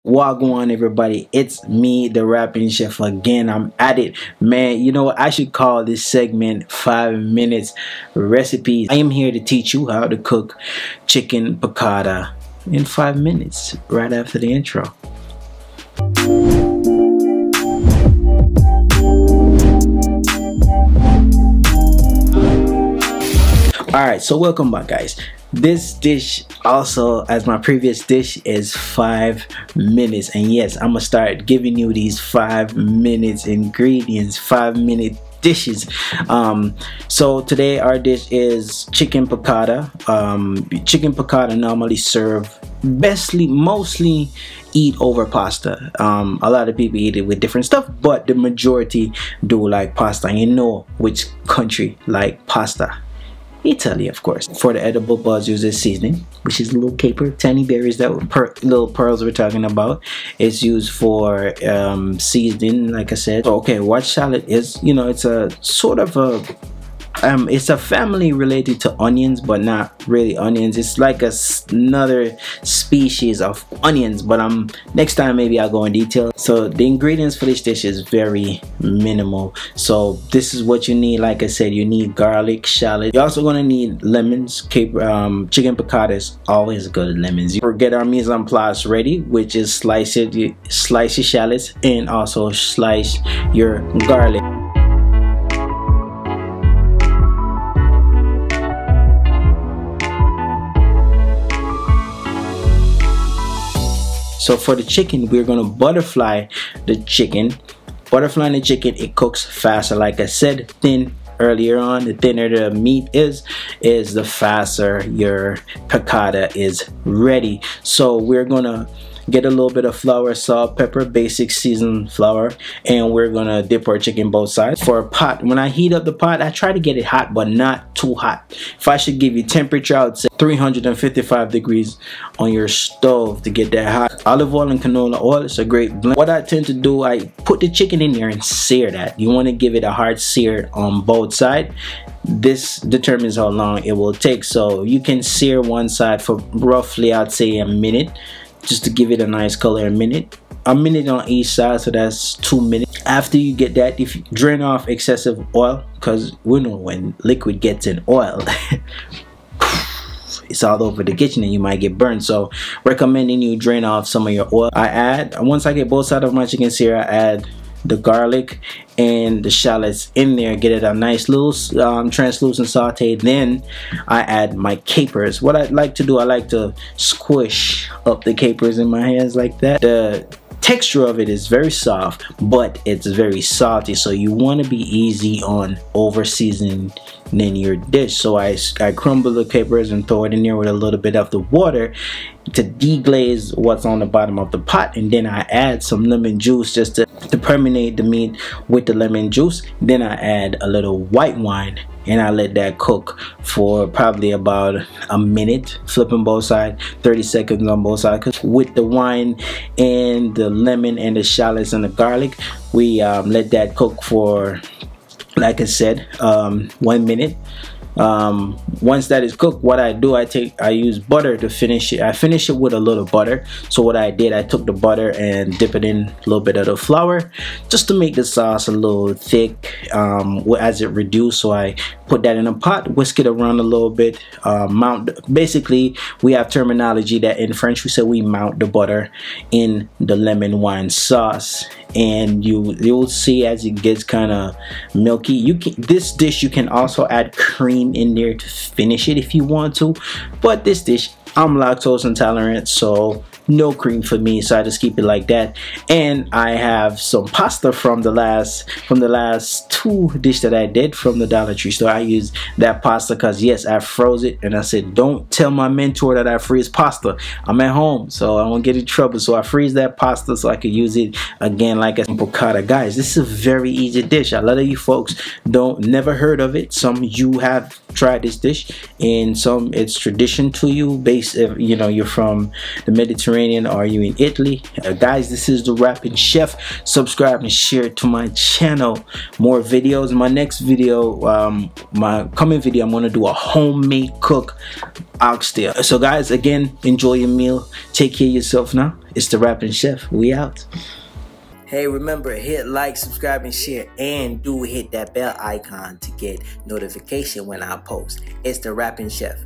Wagwan everybody, it's me, the rapping chef, again. I'm at it, man. You know what, I should call this segment 5 minutes recipes. I am here to teach you how to cook chicken piccata in 5 minutes, right after the intro. Alright, so welcome back, guys. This dish also, as my previous dish, is 5 minutes, and yes, I'm gonna start giving you these 5 minutes ingredients, 5-minute dishes. So today our dish is chicken piccata. Chicken piccata normally served mostly eat over pasta. A lot of people eat it with different stuff, but the majority do like pasta. And you know which country like pasta? Italy, of course. For the edible buzz, use this seasoning, which is little caper, tiny berries, that little pearls we're talking about. It's used for seasoning, like I said. So, okay, what shallot is, you know, it's a sort of a it's a family related to onions, but not really onions. It's like another species of onions, but next time maybe I'll go in detail. So the ingredients for this dish is very minimal. So this is what you need. Like I said, you need garlic, shallot. You're also gonna need lemons. Chicken piccata is always good with lemons. You get our mise en place ready, which is slice your shallots and also slice your garlic. So for the chicken, we're gonna butterfly the chicken. Butterflying the chicken, it cooks faster. Like I said, thin earlier on, the thinner the meat is the faster your piccata is ready. So we're gonna get a little bit of flour, salt, pepper, basic seasoned flour, and we're gonna dip our chicken both sides. For a pot, when I heat up the pot, I try to get it hot, but not too hot. If I should give you temperature, I would say 355 degrees on your stove to get that hot. Olive oil and canola oil is a great blend. What I tend to do, I put the chicken in there and sear that. You want to give it a hard sear on both sides. This determines how long it will take. So you can sear one side for roughly, I'd say, a minute, just to give it a nice color. A minute on each side, so that's 2 minutes. After you get that, if you drain off excessive oil, because we know when liquid gets in oil it's all over the kitchen and you might get burned. So recommending you drain off some of your oil. Once I get both sides of my chicken sear, I add the garlic and the shallots in there, get it a nice little translucent saute. Then I add my capers. What I like to do, I like to squish up the capers in my hands like that. The texture of it is very soft, but it's very salty, so you want to be easy on over seasoning your dish. So I crumble the capers and throw it in there with a little bit of the water to deglaze what's on the bottom of the pot, and then I add some lemon juice just to permeate the meat with the lemon juice. Then I add a little white wine and I let that cook for probably about a minute, flipping both sides, 30 seconds on both sides. Cause with the wine and the lemon and the shallots and the garlic, we let that cook for, like I said, 1 minute. Once that is cooked, what I do, I use butter to finish it. I finish it with a little butter. So what I did, I took the butter and dip it in a little bit of the flour just to make the sauce a little thick as it reduced. So I put that in a pot, whisk it around a little bit, basically we have terminology that in French we say we mount the butter in the lemon wine sauce, and you'll see as it gets kind of milky. This dish you can also add cream in there to finish it if you want to, but this dish, I'm lactose intolerant, so no cream for me, so I just keep it like that. And I have some pasta from the last 2 dishes that I did from the Dollar Tree store. I used that pasta because yes, I froze it, and I said don't tell my mentor that I freeze pasta. I'm at home, so I won't get in trouble. So I freeze that pasta so I could use it again like a piccata. Guys, this is a very easy dish. A lot of you folks never heard of it. Some you have tried this dish, and some it's tradition to you based if you know you're from the Mediterranean or you in Italy. Guys, this is the Rapping Chef. Subscribe and share to my channel. More videos. My next video, my coming video, I'm gonna do a homemade cook oxtail. So guys, again, enjoy your meal, take care of yourself now. It's the Rapping Chef. We out. Hey, remember, hit like, subscribe, and share, and do hit that bell icon to get notification when I post. It's the Rapping Chef.